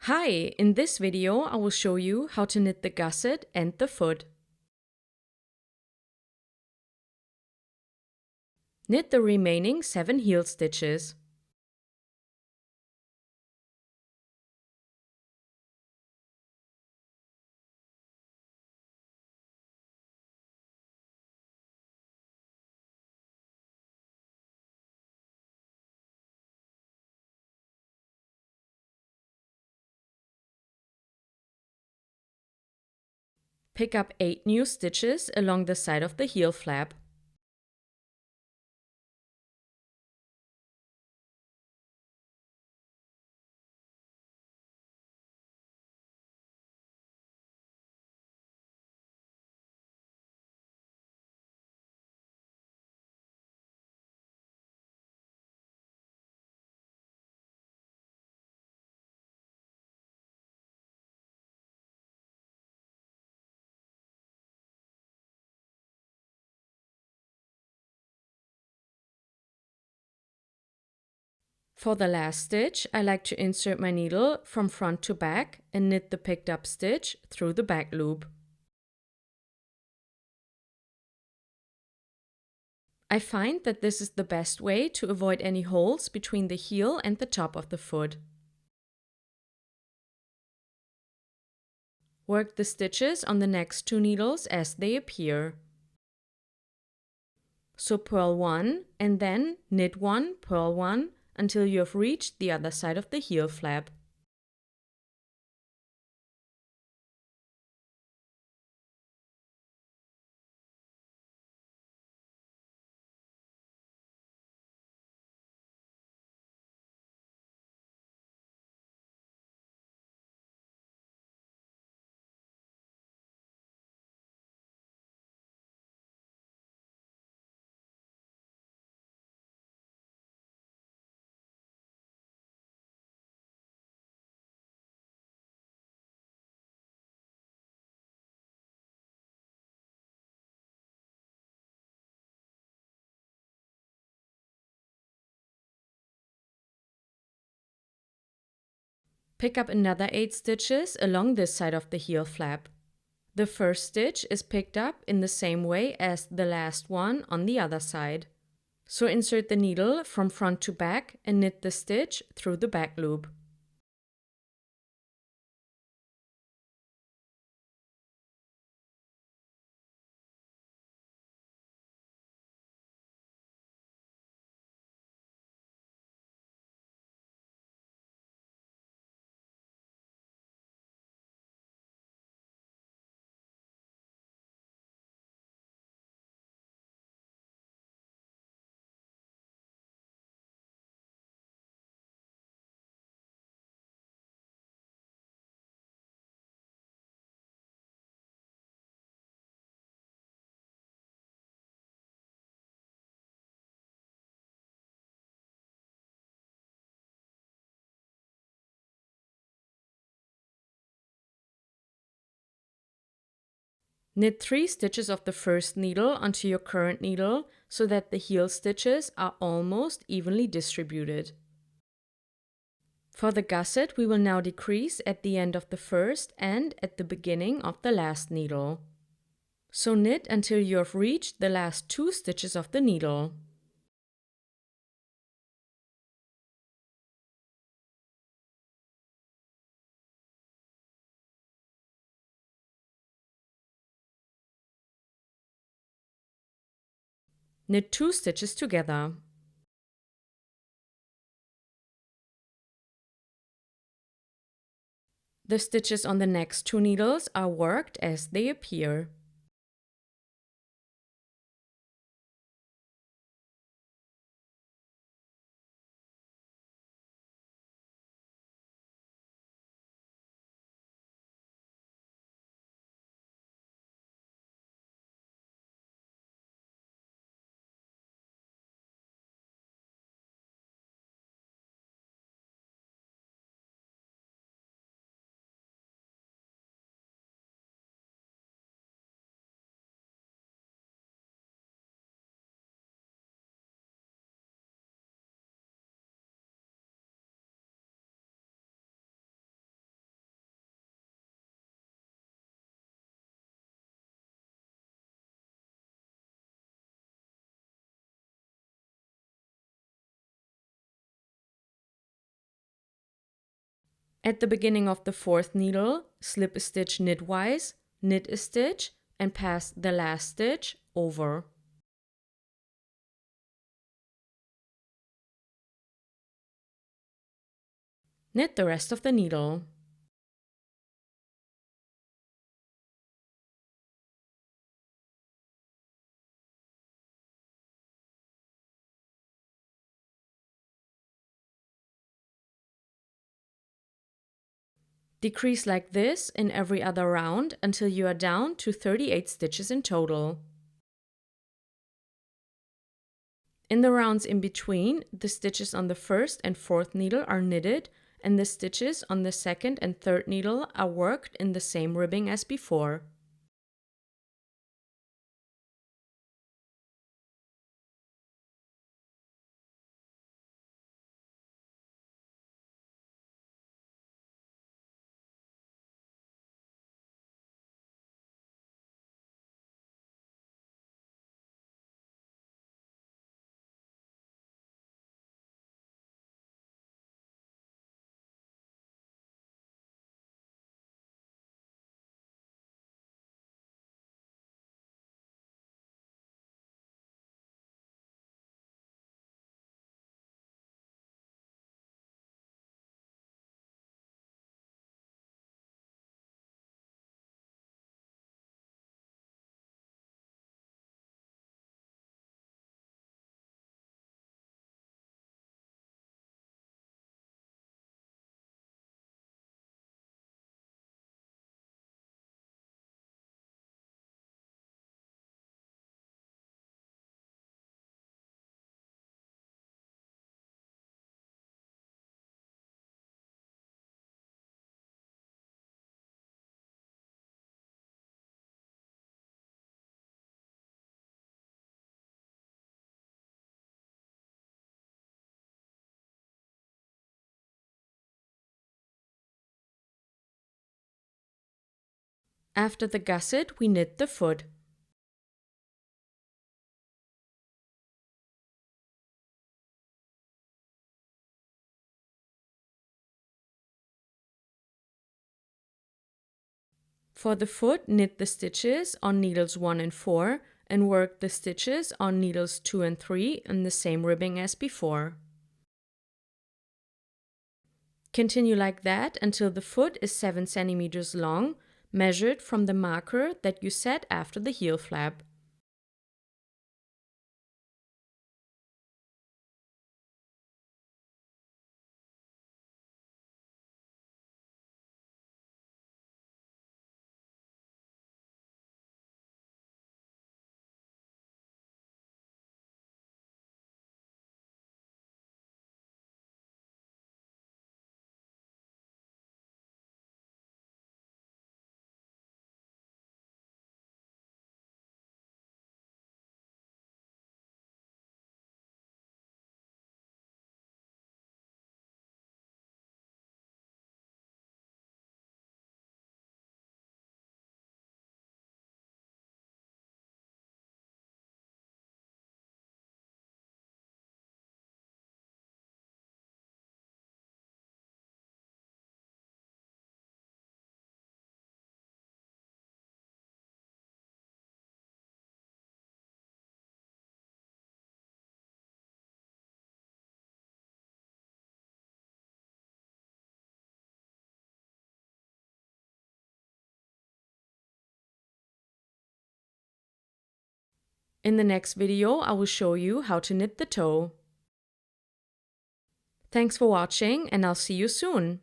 Hi, in this video I will show you how to knit the gusset and the foot. Knit the remaining 7 heel stitches. Pick up 8 new stitches along the side of the heel flap. For the last stitch, I like to insert my needle from front to back and knit the picked up stitch through the back loop. I find that this is the best way to avoid any holes between the heel and the top of the foot. Work the stitches on the next 2 needles as they appear. So purl 1 and then knit 1, purl 1 until you have reached the other side of the heel flap. Pick up another 8 stitches along this side of the heel flap. The first stitch is picked up in the same way as the last one on the other side. So insert the needle from front to back and knit the stitch through the back loop. Knit 3 stitches of the first needle onto your current needle so that the heel stitches are almost evenly distributed. For the gusset, we will now decrease at the end of the first and at the beginning of the last needle. So knit until you have reached the last 2 stitches of the needle. Knit 2 stitches together. The stitches on the next 2 needles are worked as they appear. At the beginning of the fourth needle, slip a stitch knitwise, knit a stitch, and pass the last stitch over. Knit the rest of the needle. Decrease like this in every other round until you are down to 38 stitches in total. In the rounds in between, the stitches on the first and fourth needle are knitted, and the stitches on the second and third needle are worked in the same ribbing as before. After the gusset, we knit the foot. For the foot, knit the stitches on needles 1 and 4 and work the stitches on needles 2 and 3 in the same ribbing as before. Continue like that until the foot is 7 centimeters long, measured from the marker that you set after the heel flap. In the next video, I will show you how to knit the toe. Thanks for watching, and I'll see you soon.